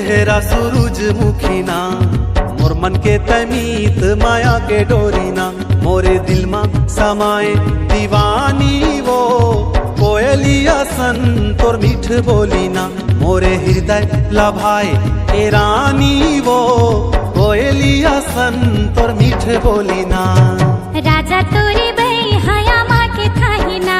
चेहरा सूरजमुखी ना, मोर मन के तमीत माया के डोरी ना, मोरे दिल मा समाए दीवानी वो कोयलिया सन तोर मीठ बोली ना, मोरे हृदय लभाए ए रानी वो कोयलिया सन तोर मीठ बोली ना। राजा तोरे बई हया माँ के थाही ना,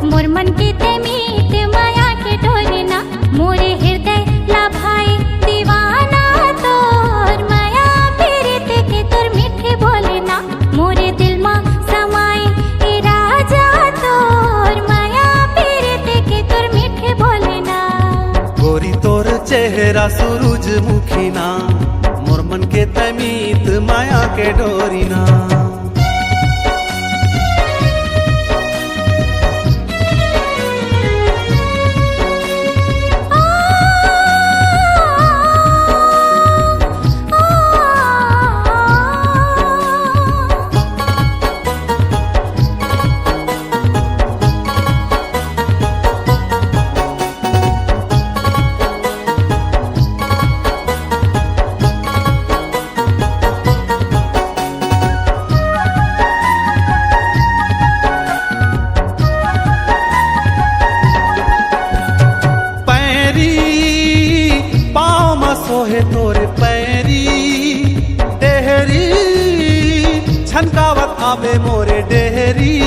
मोर मन के तमीत माया के डोरी ना, मोरे हृदय लभाए दीवाना तोर माया पीरित के तोर मीठे बोले ना, मोरे दिल मा समाए ए राजा तोर माया पीरित के तोर मीठे बोले ना। गोरी तोर चेहरा सूरजमुखी ना, मोर मन के तमीत माया के डोरी ना। सोहे तोर पैरी डेहरी छनकावत आवे मोरे डेहरी,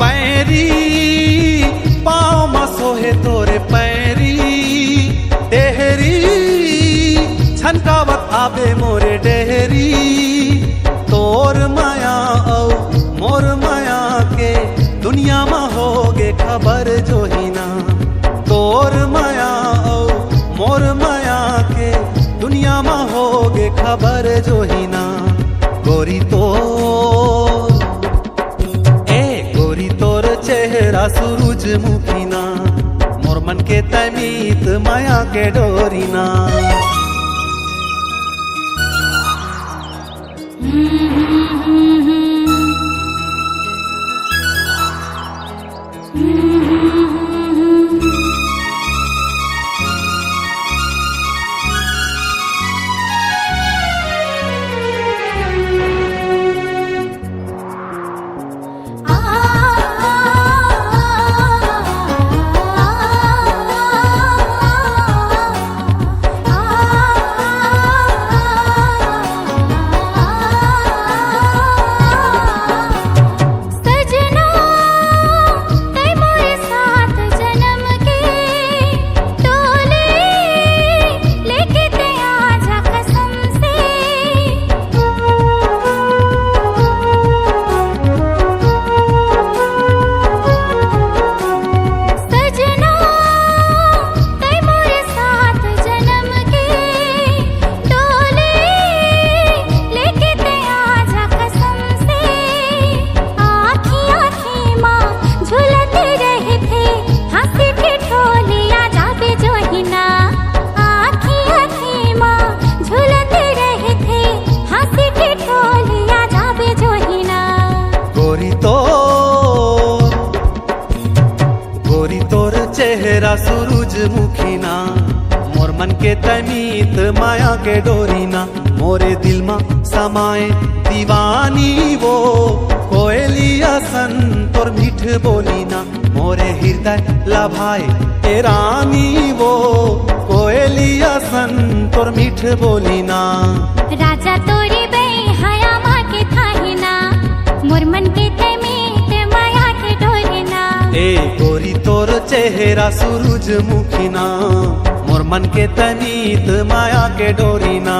पैरी पाँव में सोहे तोरे पैरी डेहरी छनकावत आवे मोरे डेहरी, तोर माया औ मोर माया के दुनिया में होगे खबर जो ही ना, तोर माया औ मोर माया के दुनिया में होगे खबर जो ही ना। गोरी तोर चेहरा सूरजमुखी ना, मोर मन के तमीत माया के डोरी ना। चेहरा सूरजमुखी ना, मोर मन के तमीत माया के डोरी ना, मोरे दिल मा समाए दीवानी वो कोयलिया सन तोर मीठ बोली ना, मोरे हृदय लभाए ए रानी वो कोयलिया सन तोर मीठ बोली ना। राजा तोरे बई हया माँ के थाही ना, मोर मन के तमीत माया के डोरी ना। ए गोरी तोर चेहरा सूरजमुखी ना, मोर मन के तमीत माया के डोरी ना।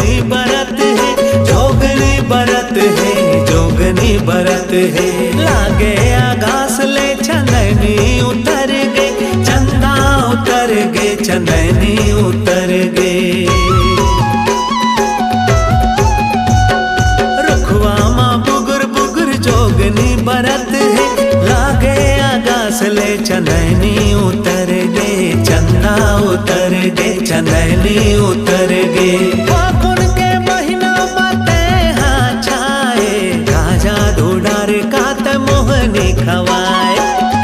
जोगनी बरत है, जोगनी बरत है, जोगनी बरत है। लागे आगास ले चंदनी उतर गे, चंदा उतर गे, चंदनी उतर गे। रुखवा माँ बुगर बुगर जोगनी बरत है, लागे आगास ले चंदनी उतर गे, चंदा उतर गे, चंदनी उतर गे। फागुन के महीना माते हाँ छाए, गाजा धुडारे कात मोहनी खवाए,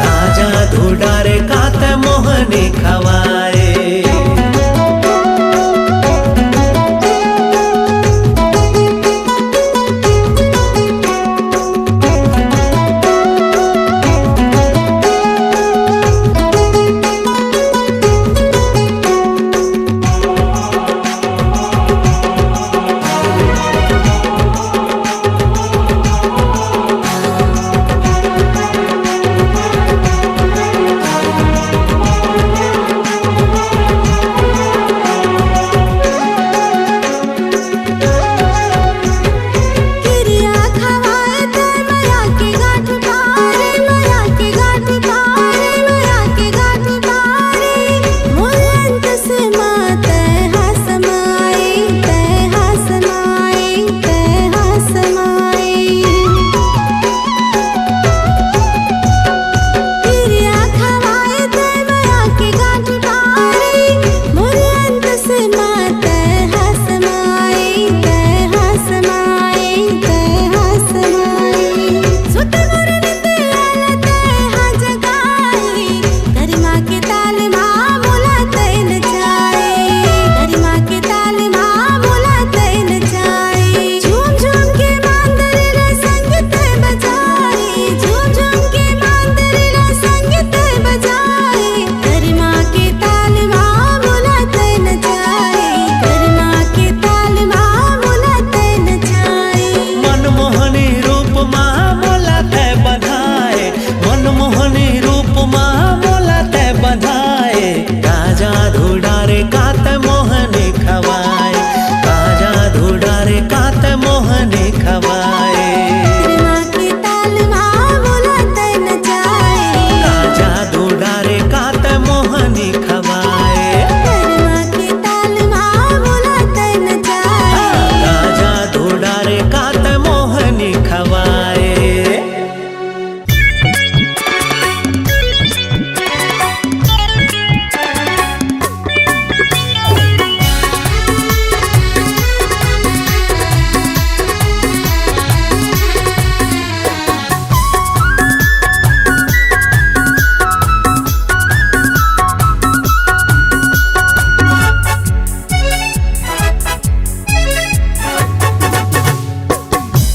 गाजा धुडारे कात मोहनी खवाए।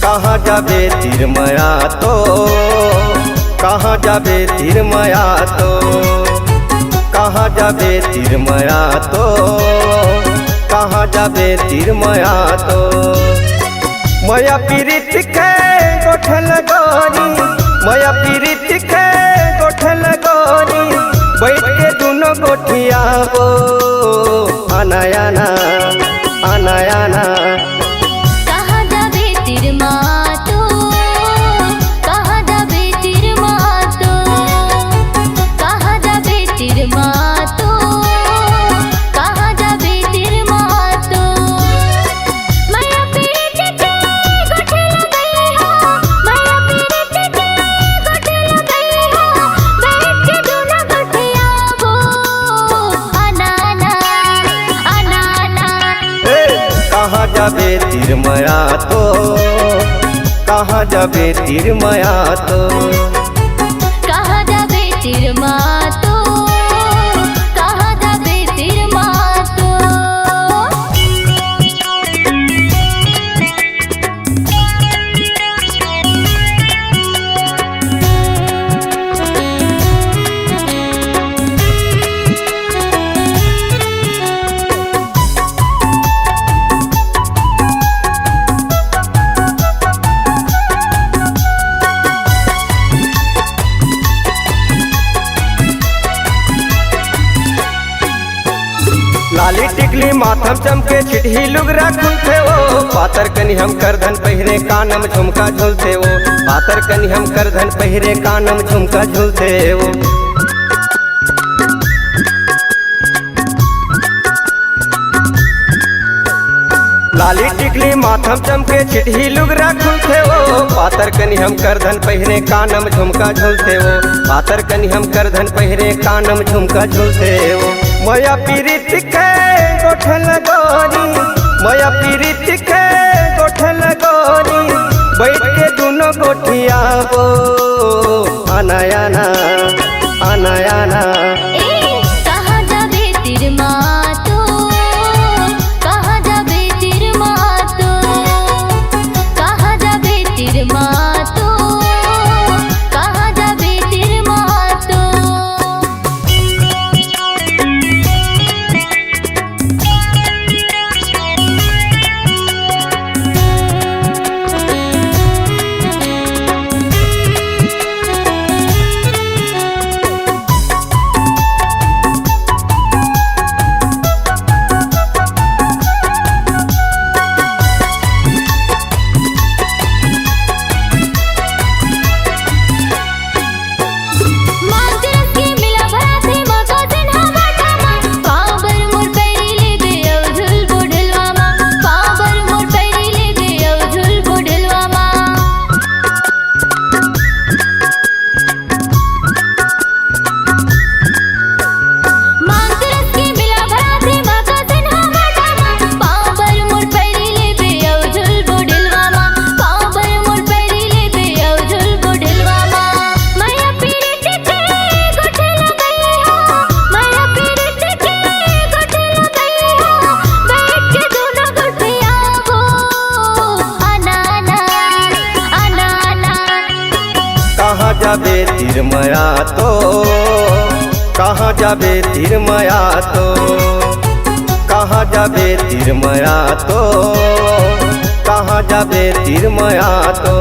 कहाँ जाबे तिरमया तो, कहाँ जाबे तिरमया तो, कहाँ जाबे तिरमया तो, कहाँ जाबे तिरमया तो। मया पीरित के गोठल गोरी, मया पीरित के गोठल गोरी, बैठ के दोनों गोठियाबो अनायाना अनायाना। कहाँ जाबे तिरमया तो, कहाँ जाबे तिरमया तो, कहाँ जाबे तिरमा तो, कहाँ जाबे तिरमा तो। माथम चमके चिट्ठी लुगरा खुलते वो पातर कनी हम करधन पहिरे कानम झुमका झुलते वो पातर कनी हम करधन पहिरे कानम झुमका झुलते वो लाली टिकली माथम चमके चिट्ठी लुगरा खुलते वो पातर कनी हम करधन पहिरे कानम झुमका झुलते वो पातर कनी हम करधन पहिरे कानम झुमका झुलते वो मया पीरित के गोठल गोरी मया पीरित के गोठल गोरी बैठ के दोनों गोठिया वो आना आना आना आना कहाँ जाबे तिर मातो कहाँ जाबे तिर मातो कहाँ जाबे तिर मातो कहाँ जाबे तिर मातो कहाँ जाबे तिर मया तो कहाँ जाबे तिर मया तो कहाँ जाबे तिर मया तो कहाँ जाबे तिर मया तो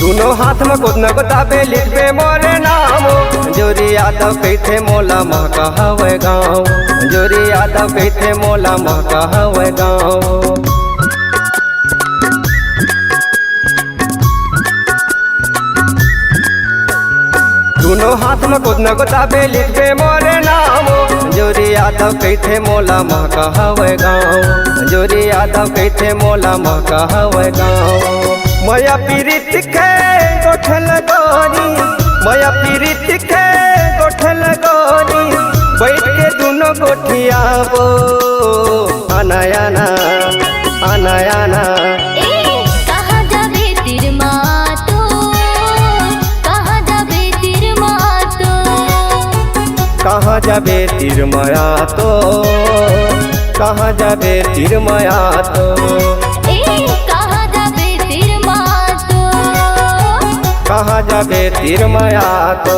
दोनों हाथ में खुद न गोताबे लिखबे मोरे नामो जोरी यादव कहते मोला महका हवे गाँव जोरी यादव कहते मोला महका हवे गाँव दोनों हाथ में खुद न गोताबे लिखबे मोरे नामो जोरी यादव कहते मोला महका हवे गाँव जोरी यादव कहते मोला महका हवे गाँव मया पीरित के गोठल गोरी मया पीरित के गोठल गोरी बैठ के दोनों गोठिया वो आना आना आना आना कहाँ जाबे तिर मातो कहाँ जाबे तिर मातो कहाँ जाबे तिर मया तो कहाँ जाबे तिर मया तो कहाँ जाबे तिर मातो कहाँ जाबे तिर मया तो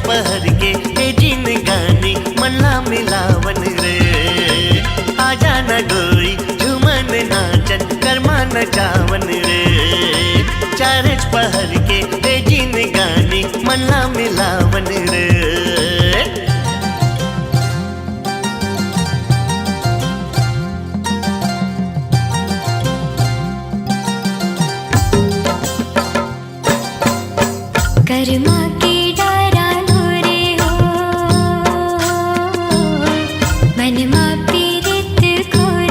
पहर के जिन गानी मल्ला मिलावन रे आजा न गोरी झूमन नाचन कर्मा नचावन रे चारज पहर के जिन गानी मल्ला मिलावन रे कर्मा के डारा लोरे हो मन मा पीरित खोर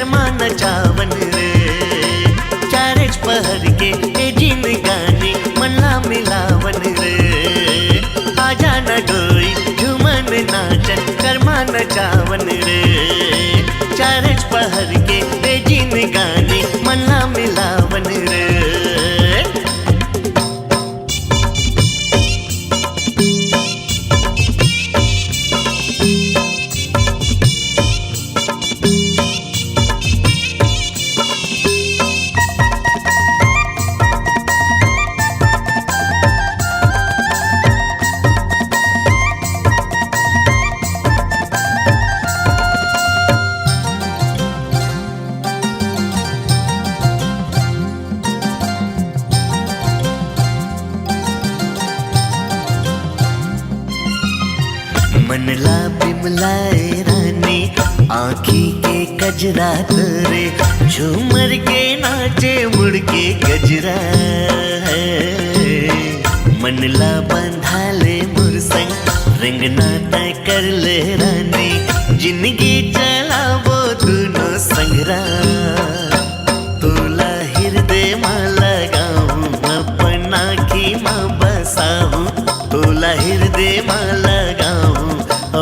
कर्मा नचावन रे चारेच पहर के ए जिन गानी मनला मिलावन रे आजा न डोई झूमन नाचन कर्मा नचावन रे चारेच पहर के ए जिन गानी मनला मिलावन रे मनला बिमलाए रानी आँखी के कजरा तोरे झूमर के नाचे मुड़ के गजरा है मनला बंधाले मुरसंग रंगना तय कर ले रानी जिंदगी चला वो दोनों संगरा तोला हृदय माँ लगाऊं अपना की माँ बसाऊं तोला हृदय माँ लगाऊं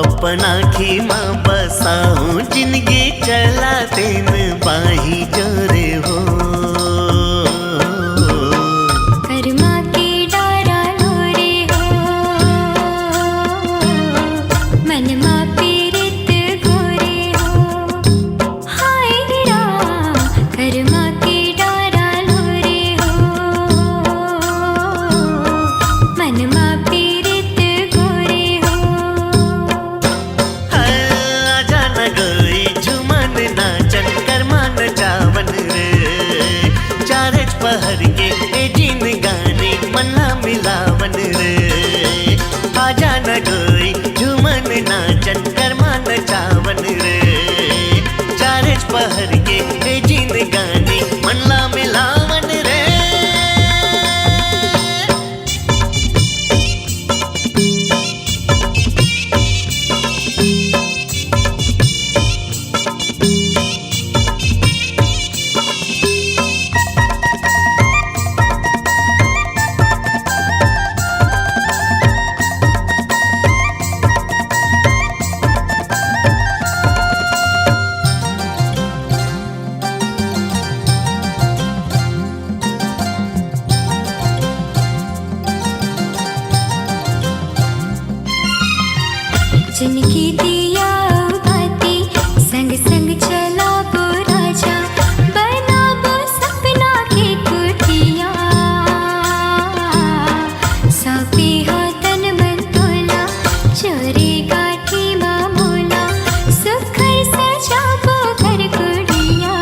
अपना की माँ बसाऊं जिंदगी चला तेन बाही जोरे हो कर्मा के डारा लोरे हो मनमा पीरित गोरे हो हाय राम कर्मा के डारा लोरे हो मनमा पीरित गोरे हो आजा न गई झूमन नाचन कर्मा नचावन रे चारेच पहर के ए जिन गानी मनला मिलावन रे आजा न गई झूमन नाचन कर्मा नचावन रे चारेच पहर के ए जिन गानी मनला मिलावन रे जिनकी दिया बाती संग संग चला वो राजा बना वो सपना की कुटिया सौंपी हो तन मन तोला चोरी गाठी मामूला सुखर सजा वो घर गुड़िया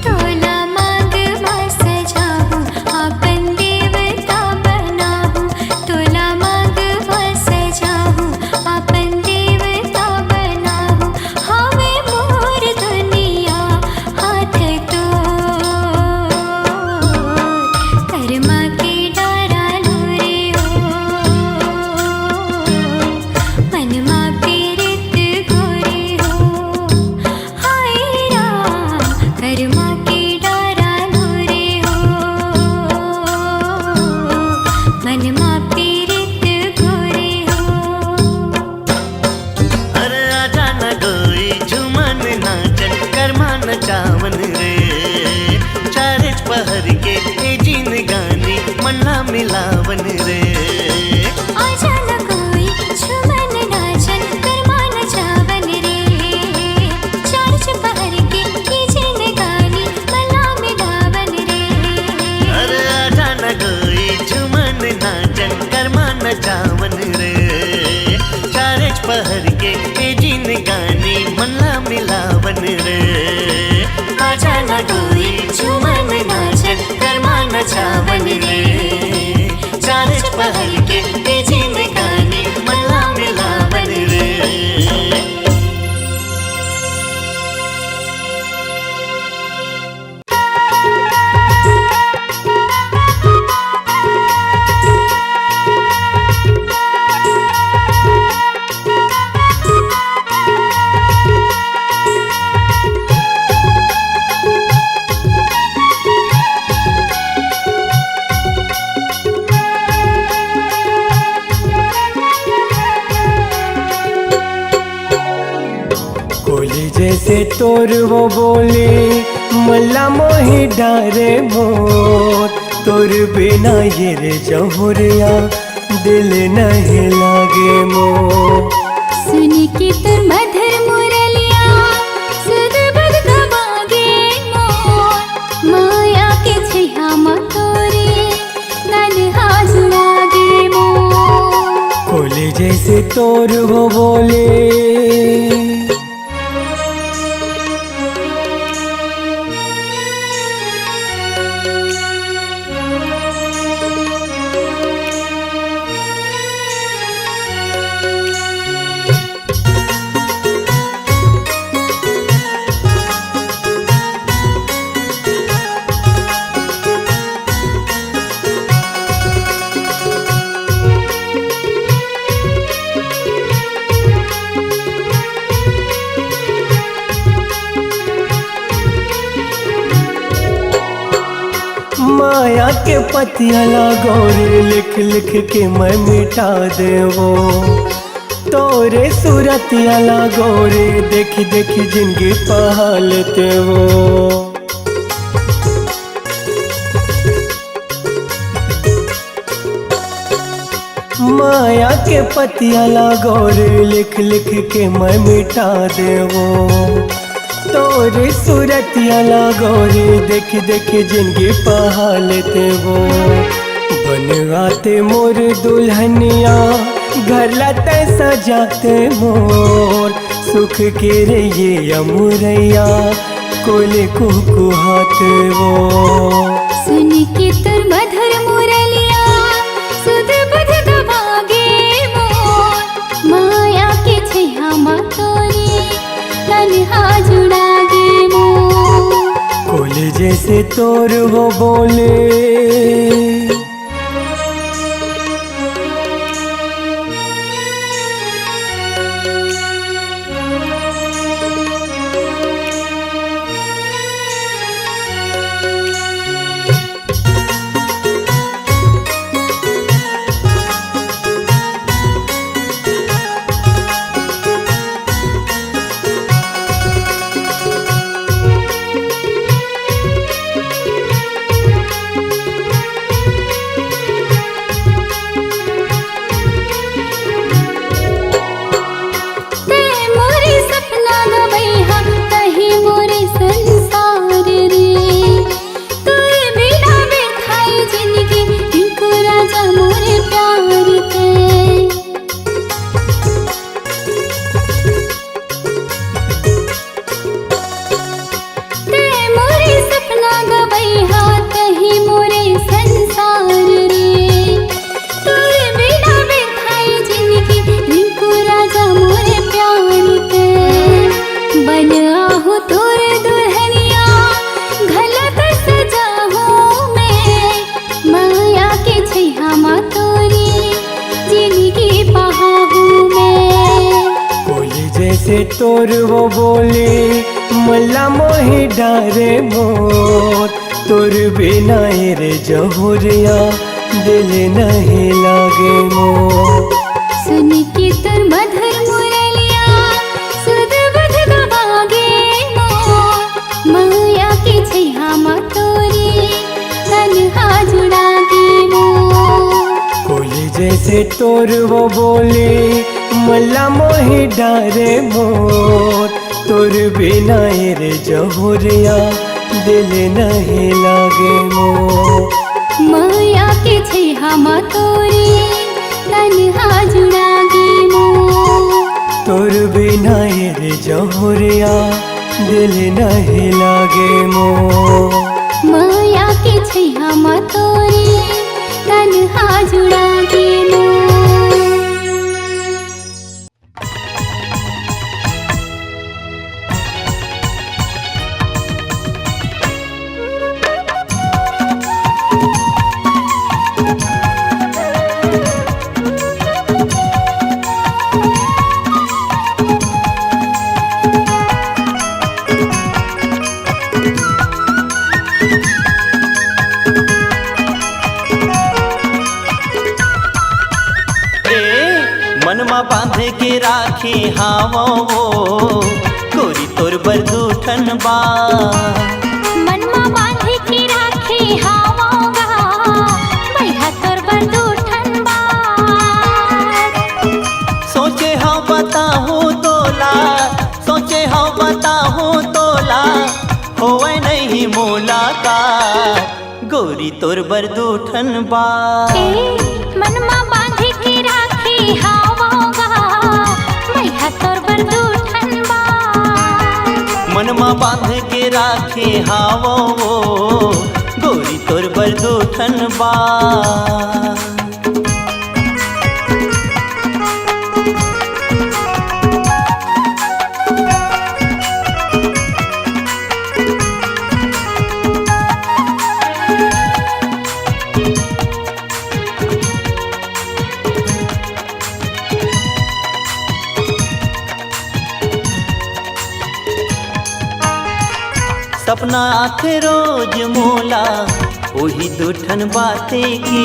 तोला मांग मा सजाऊं आपन देवता बनाऊं तोला मांग मा सजाऊं आपन देवता बनाऊं हवे मोर दुनिया हाथ तो कर्मा के डारा लोरे हो मनमा पीरित गोरे हो हाय राम कर्मा के डारा लोरे हो मनमा पीरित गोरे हो अरे आजा न गोई झूमन नाचन कर्मा नचावन रे चारेच पहर के ए जिन गानी मनला मिलावन रे आजा न कोई झूमन नाचन कर्मा नचावन रे चार्च पहर के जिन गानी मला मिलावन रे अरे आजा न गोई झूमन नाचन कर्मा नचावन रे चारेच पहर के ए जिन गानी मनला मिलावन रे आजा न गोई झूमन नाचन कर्मा नचावन रे चारेच पहर के ए जिन गानी मनला मिलावन रे जैसे तोर वो बोले मल्ला मोहि डारे मोर, तोर बिना ये रे जहुरिया दिल नहीं लागे मोर। सुन के तुर मधुर मुरलिया सुध बुध गवागे मोर, माया के छैया मा तोरे तन्हा जुड़ागे मोर। कोले जैसे तोर वो बोले माया के पतिया लागोरे लिख लिख के मैं मिटा देवो, तोरे सूरतिया लागोरे देखी देखी जिंदगी पहालते वो। माया के पतिया लागोरे लिख लिख के मैं मिटा देवो, तोरे सूरतिया लागोरे देख देख जिंदगी पहालते वो। बनवाते मोर दुल्हनिया घर लाते सजाते मोर, सुख के रे ये अमुरैया कोले कुकुहाते वो। सुन के तुर मधुर मुरलिया सुध बुध गवागे मोर, माया के छैया मा तोरे तन्हा जुड़ागे मोर। कोले जैसे तोर वो बोले से तोर वो बोले मल्ला मोहि डारे मोर, तोर बिना रे जहुरिया दिल नहीं लागे मोर। सुन के तुर मधुर मुरलिया सुध बुध गवागे मोर, माया के छैया मा तोरे तन्हा जुड़ागे मोर। कोले जैसे तोर वो बोले मल्ला मोहि डारे मोर, तोर बिना रे जहुरिया दिल नहीं लागे मोर। माया के छैया मा तोरे तन्हा जुड़ागे मोर। तोर बिना रे जहुरिया दिल नहीं लागे मोर। माया के छैया मा तोरे तन्हा जुड़ागे मोर। मनमा बांध के राखी हावो गोरी तोर बरदूठन बा। मनमा बांधी की राखी हावोगा भैया तोर बरदूठन बा। सोचे हाँ बताहूँ तोला, सोचे हाँ बताहूँ तोला, होवे नहीं मुलाकात गोरी तोर बरदूठन बा। मनमा बांधी की राखी हावोगा भैया तोर बरदूठन बा। मनमा बांध के राखे हावो गोरी तोर बरदूठन बा। सपना आखे रोज मोला वही दूठन बाते की,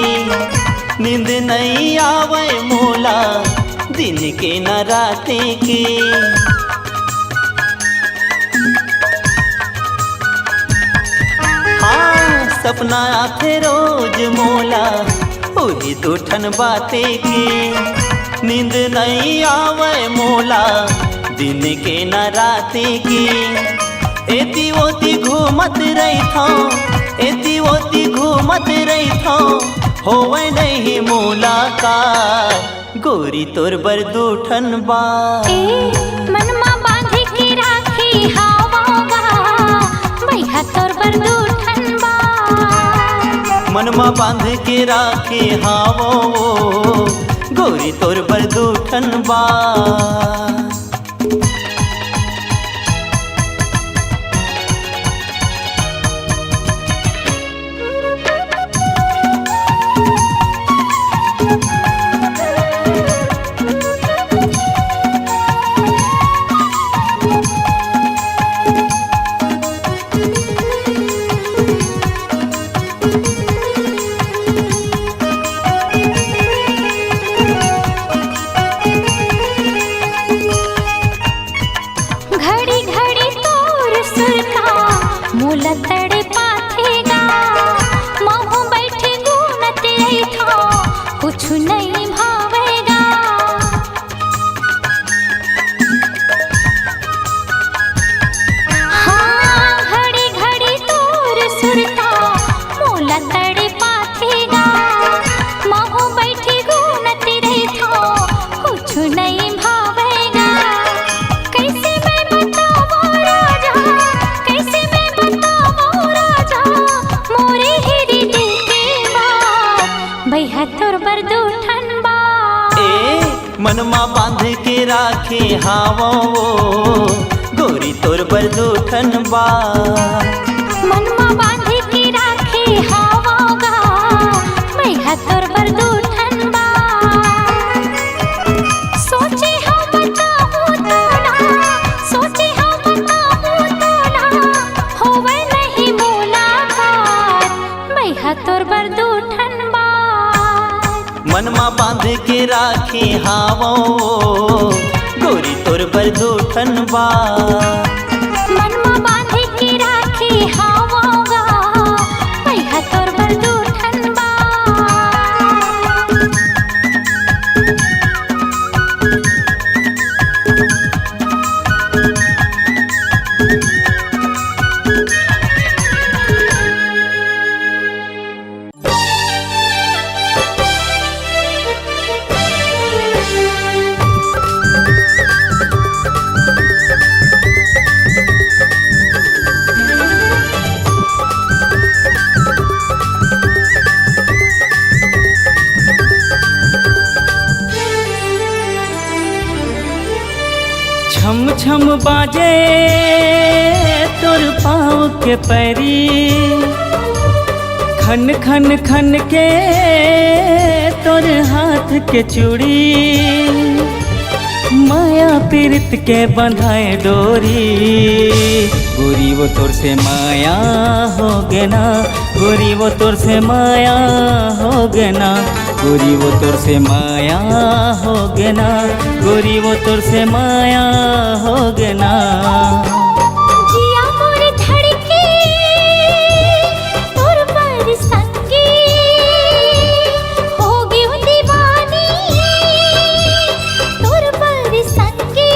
नींद नहीं आवे मोला दिन के न राते की। हाँ सपना आखे रोज मोला वही दूठन बाते की, नींद नहीं आवे मोला दिन के न राते की। एती ओती घूमत रही थो, एती ओती घूमत रही थो, होवे नहीं मुलाकात गोरी तोर बरदूठन बा। मनमा बांधी की राखी हावोगा भैया तोर बरदूठन बा। मनमा बांध के राखे हावो गोरी तोर बरदूठन बा। घड़ी घड़ी तोर सुरता मोला तड़े पाथेगा। महू बैठे गुनत आई था कुछ नहीं भावेगा। हाँ घड़ी घड़ी तोर सुरता मोला तड़े पाथेगा। महू बैठे गुनत रही था कुछ नहीं भावेगा। कैसे मैं बताऊँ राजा, कैसे मैं बताऊँ राजा, मोरे हिरी दिल की बात भैया तोर बरदूठन बा। मनमा बांध के राखे हावो गोरी तोर बरदूठन बा। मनमा बांधी की राखी हावोगा भैया तोर बरदूठन बा। सोचे हाँ बताऊँ तोला, सोचे हाँ बताऊँ तोला, होवे नहीं मुलाकात भैया तोर बरदूठन बा। मनमा बांध के राखे हावो गोरी तोर बरदूठन बा। मनमा बांधी की राखी हावोगा भैया तोर बरदूठन बा। छम छम बाजे तोर पाँव के पैरी, खन खन खन के तोर हाथ के चूड़ी। माया पीरित के बंधाए डोरी, गोरी वो तोर से माया हो गे ना, गोरी वो तोर से माया हो गे ना। गोरी वो तोर से माया हो गे ना, गोरी वो तोर से माया हो गे ना। जिया मोर धड़के तोर पर संगे हो गयो दीवानी तोर पर संगे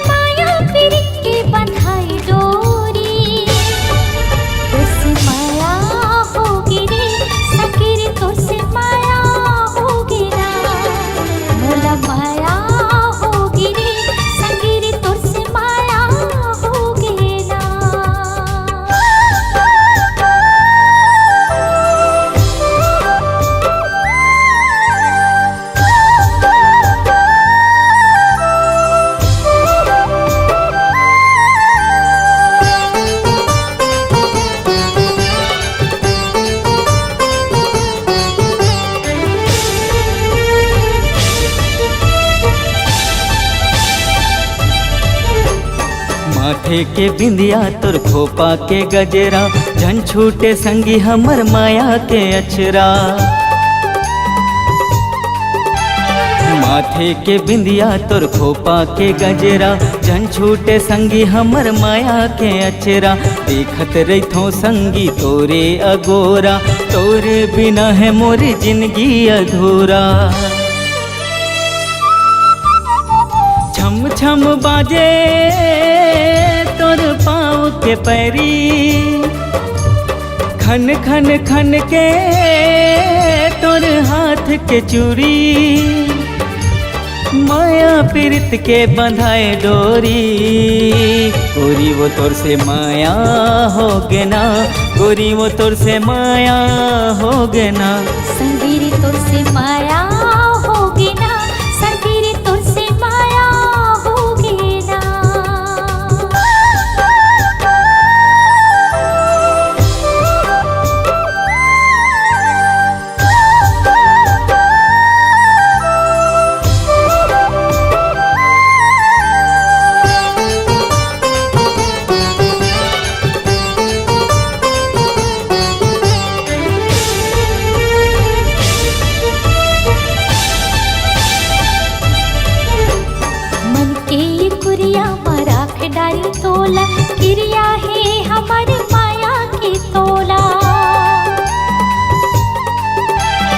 माया पीर के बंधाई डोरी तोर से माया होगी रे सखी रे तोर से माया होगी ना मोला माया होगी रे सखी रे तोर से माया होगी ना। माथे के बिंदिया तोर खोपा के गजरा, झन छूटे संगी हमर माया के अचरा। माथे के बिंदिया तोर खोपा के गजरा, झन छूटे संगी हमर माया के अचरा। देखत रहिथो संगी तोरे अगोरा, तोरे बिना है मोर जिंदगी अधूरा। छम छम बाजे तोर पाँव के पैरी, खन खन खन के तोर हाथ के चूड़ी। माया पीरित के बंधाए डोरी, गोरी वो तोर से माया हो गे ना, गोरी वो तोर से माया हो गे ना। संगी रे तोर से माया होगी ना संगी रे तोर से माया होगी ना। मन के कुरिया मराख डारी तोला, क्रिया है हमारे माया की तोला।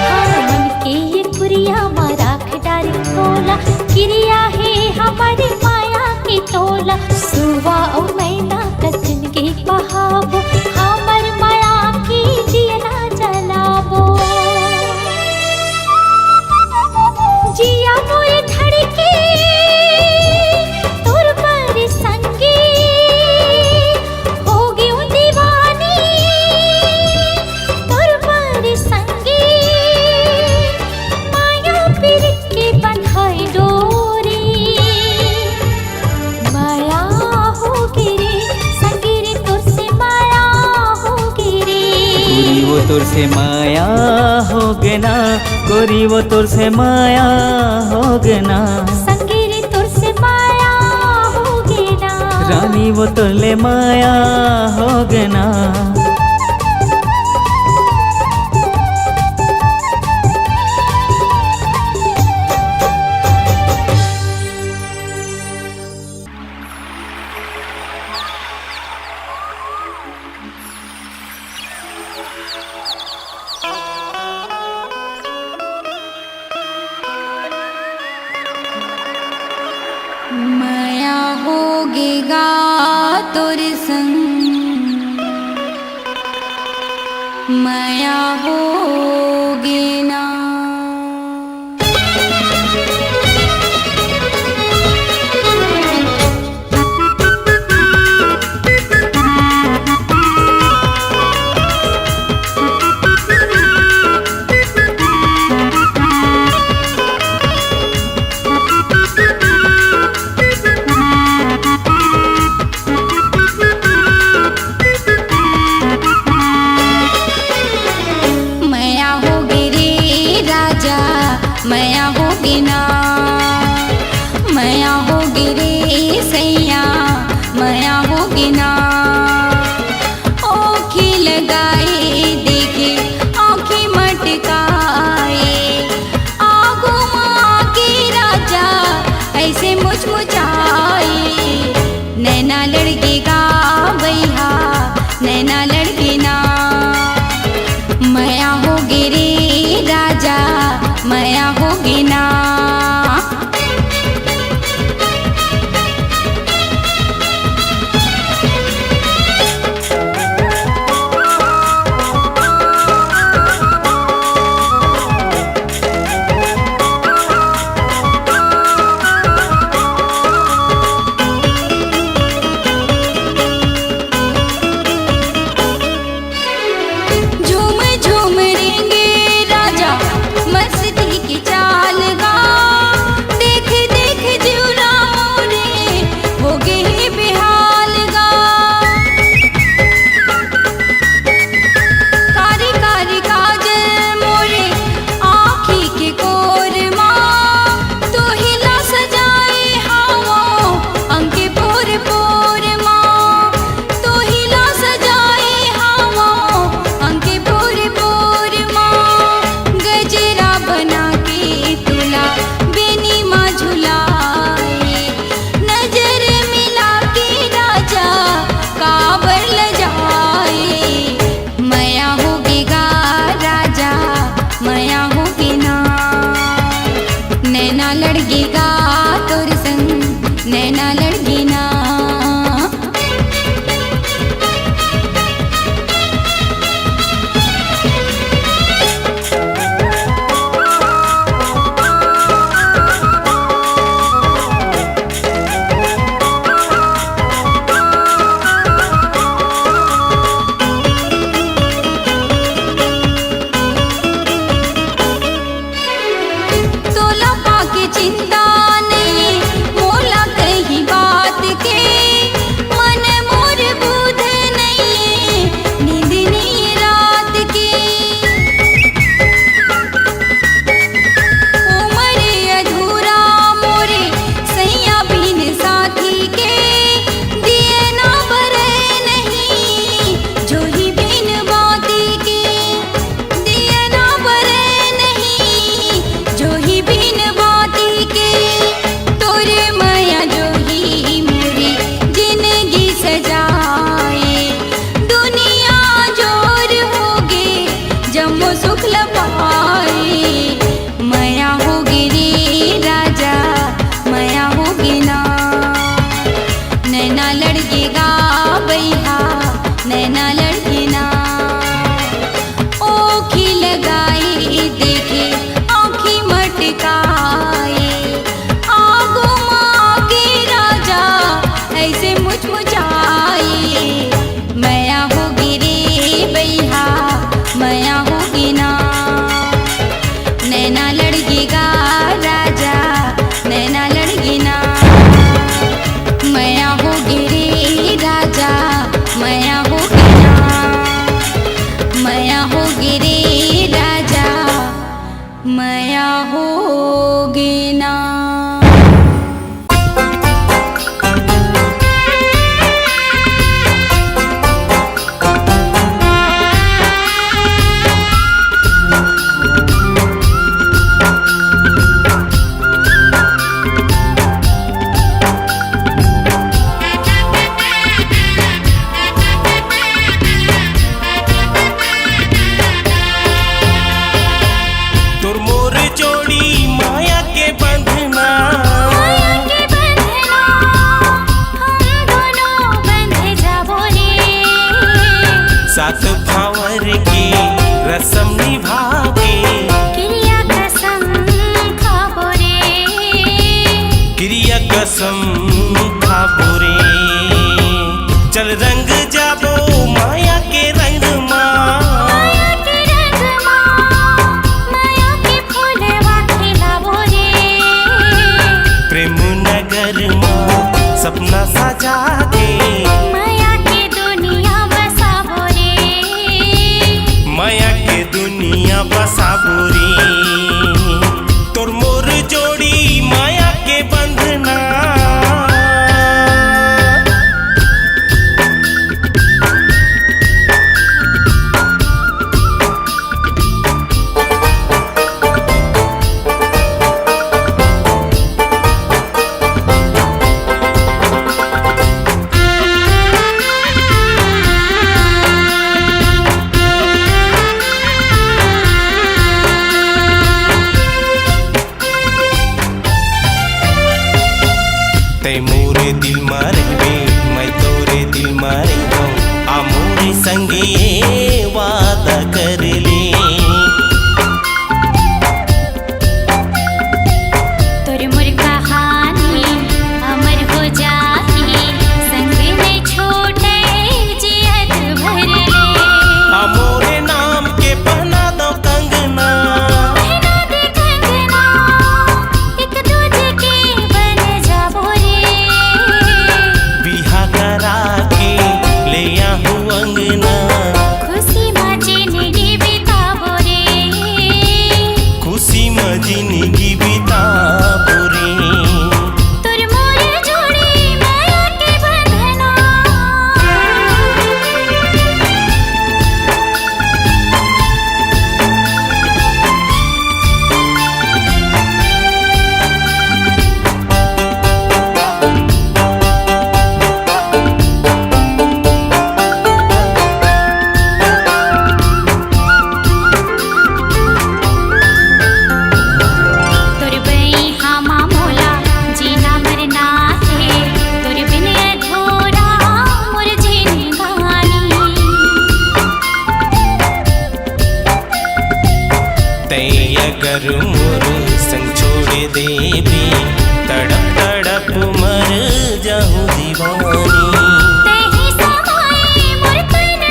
हाँ, मन के कुरिया मराख डारी तोला, क्रिया है हमारे माया की तोला। सुवा ओ मैना कचन के बहावो, हमर माया की दिया जलावो। जिया मोर धड़के तोर पर संगे हो गयो दीवानी तोर पर संगे माया पीर के बंधाई डोरी। माया होगी रे संगे रे तोर से माया होगी रे। गोरी वो तोर से माया हो गे ना, गोरी वो तोर से माया हो गे ना। संगे रे तोर से माया होगी ना रानी वो तोले माया हो गे ना। माया होगेगा तोर संग, माया होगे ना। सात भावर के रसम निभा के क्रिया कसम खाबो रे क्रिया कसम खाबो रे चल रंग जाबो माया के रंग माया के रंग माया के फूलवा खिलाबो रे प्रेम नगर सपना सजा के माया के दुनिया बसाबो रे माया के दुनिया बसाबो रे तोर मोर जोड़ी माया के बंधना तै मोरे दिल में रहबे मैं तोरे दिल में रहूं आ मोरे संगे वादा कर ले तोर मोर कहानी अमर हो जाही संग में छोटे जियत भर ले आ मोरे नाम के पहना दो कंगना पहना दे कंगना एक दूजे के बन जाबो रे बिहा करा के ले आहूं अंगना खुशी में जिंदगी बिताबो रे खुशी में जिंदगी बिताबो रे तोर मोर जोड़ी माया के बंधना तोर बई हामा मोला जीना मरना है तोर बिन अधूरा मोर जिंदगानी तै अगर मोर संग छोड़ देबे तड़प तड़प मर जाऊं दीवानी तेहि समाए मोर तन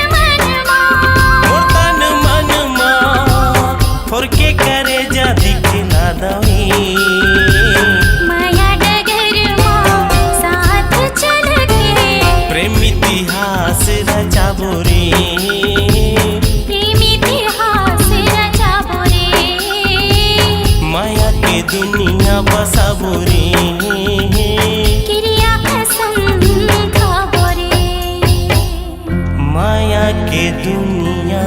मोर तन मन मां फोर के करे जा दिखला दवी माया डगर माँ साथ चल के प्रेम इतिहास रचाबो रे प्रेम इतिहास रचाबो रे माया के दुनिया बसाबो रे क्रिया कसम खाबो रे माया के दुनिया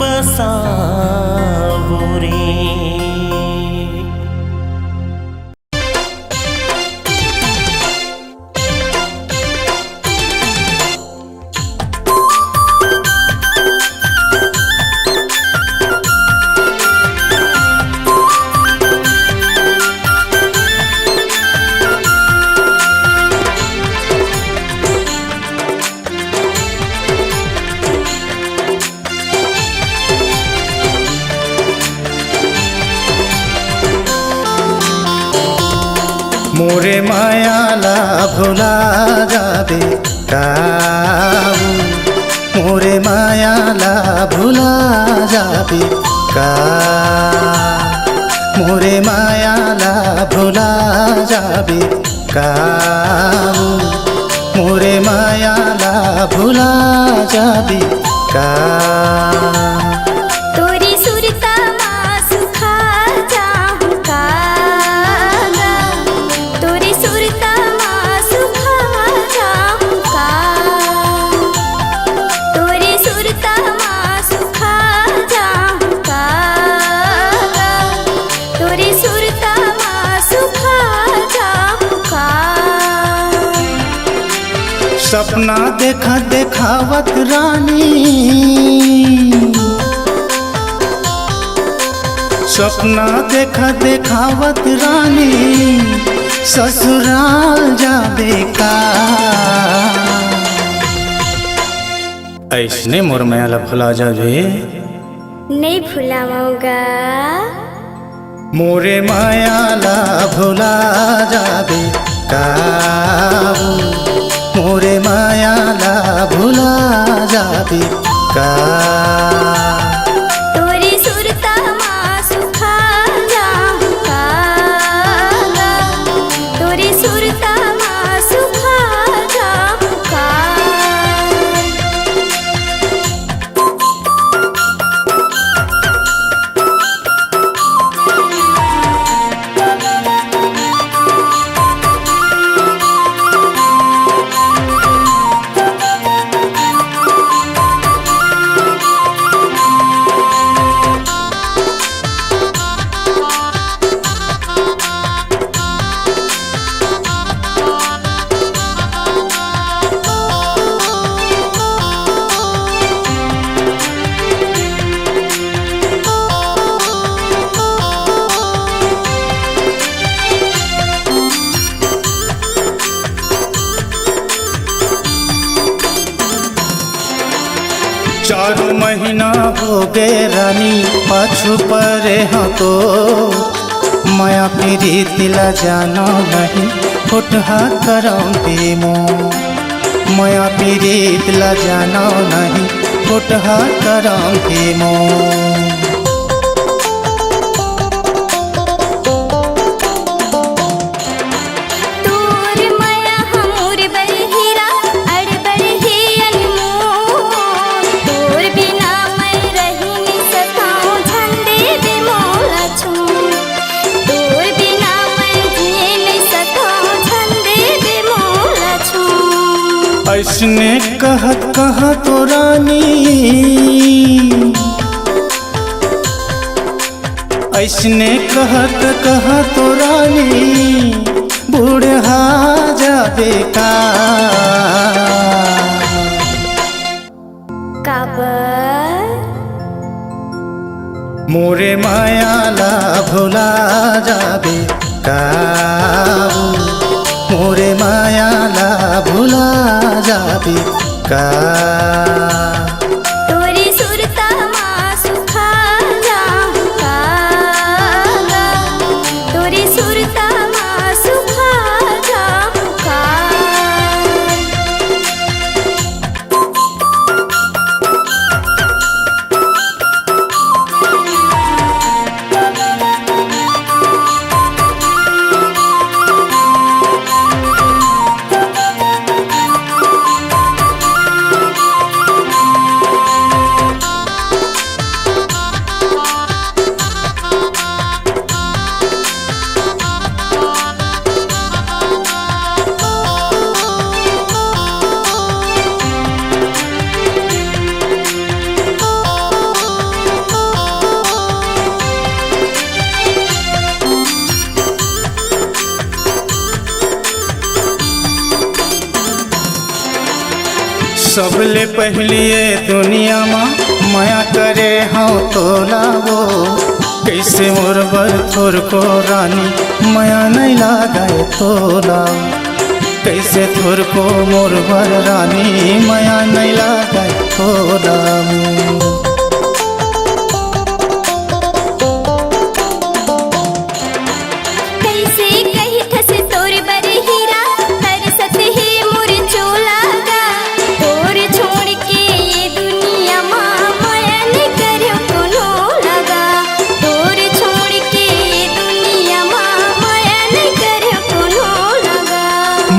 बसाबो रे মোরে মায়ালা ভোলা যাবে কাবু মোরে মায়ালা ভোলা যাবে মোরে মায়ালা ভোলা যাবে কাবু মোরে মায়ালা ভোলা যাবে तोरी सुरता माँ सुखा जाहूँ कागा तोरी सुरता माँ सुखा जाहूँ का तोरी सुरता माँ सुखा जाहूँ कागा तोरी सुरता माँ सुखा जाहूँ का सपना देखा देखावत रानी सपना देखा देखावत रानी ससुराल जाबे का ऐसने मोर मायाला भुला जाबे नहीं भुलाऊंगा मोरे मायाला भुला जाबे काबू मोरे मायाला भुला जाबे का तोरी सुरता माँ सुखा जाऊंगा तोरी सुरता माँ सुखा जाऊंगा चारू महीना हो गए रानी पाछू परे हाँ तो माया पीरी तिला जाना नहीं फुटहा करम मो माया पीरी तिला जाना नहीं फुटहा करम मो ऐसने कहत कहा तो रानी ऐसने कहत कहा तो रानी बूढ़ा जाबे का मोरे मायाला भुला जाबे काबू मोरे मायाला भुला जाबे का तोरी सुरता माँ सुखा जाऊंगा तोरी सुरता माँ सुखा जाऊंगा सबले पहलिए दुनिया में माया करे हाँ तो लावो कैसे मोर बर थोर को रानी माया नहीं लगाए तो लाओ कैसे थोर को मोर बर रानी माया नहीं लगाए तो लाओ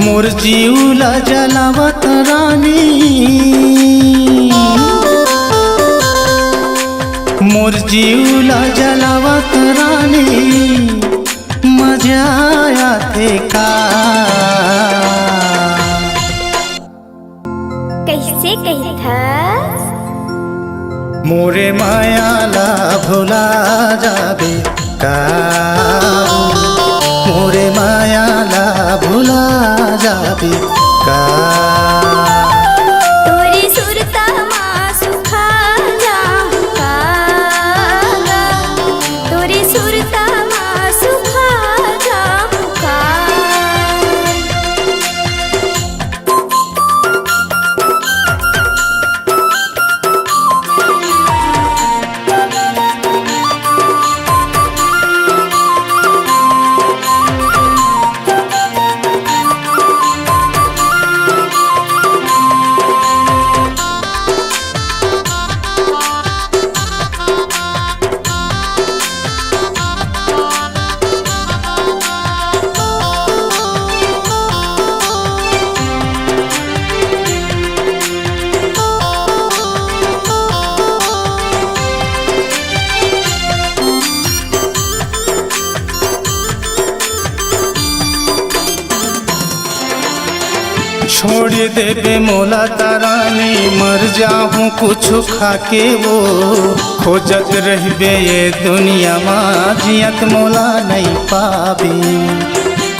मोर जीवला जलावत रानी मोर जीवला जलावत रानी मजा आते का कैसे कही था मोरे मायाला भुला जाबे का मोरे मायाला भुला जाबे का तोरी सुरता माँ सुखा जाऊंगा तोरी सुरता माँ सुखा जाऊंगा देवे मोला तारानी मर जाऊं कुछ खाके वो खोजत रहबे ये दुनिया माँ जियत मोला नहीं पाबी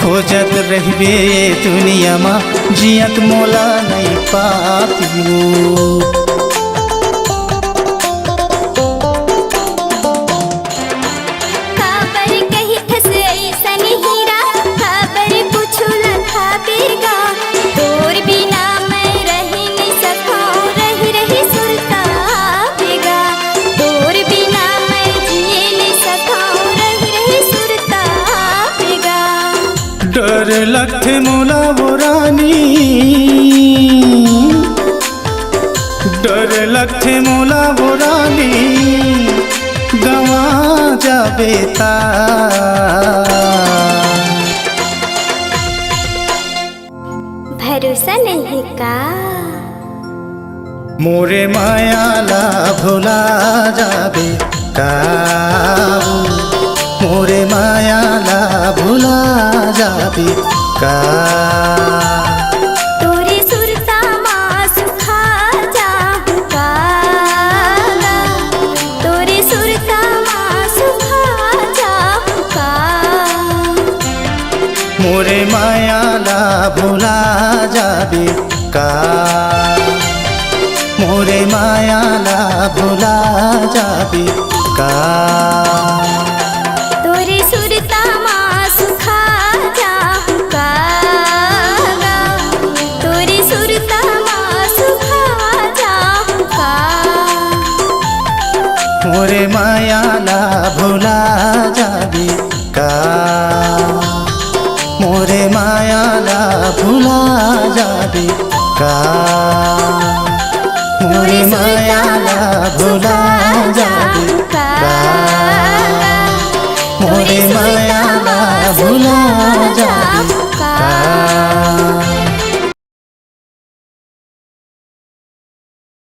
खोजत रहबे ये दुनिया माँ जियत मोला नहीं पाबी खबर कही खस ऐसन हीरा खबर पूछुल था बेगा तोर बिना मैं रही नहीं सकूं रही रही सुरता बेगा तोर बिना मैं जिए नहीं सकूं रही रही सुरता बेगा डर लगते मोला वो रानी डर लगते मोला वो रानी गवा जाबे ता भरोसा नहीं का मोरे मायाला भुला जाबे काबू मोरे मायाला भुला जाबे का तोरे सुरता माँ सुखा जाऊं का तोरे सुरता माँ सुखा जाऊं का मोरे मायाला भुला जाबे का मोरे मायाला भुला जाबे का तोरे सुरता माँ सुखा जाऊं का तोरे सुरता माँ सुखा जाऊं का मोरे मायाला भुला जाबे का मोरे मायाला भुला जाबे का मोरे मायाला भुला जाबे का मोरे मायाला भुला जाबे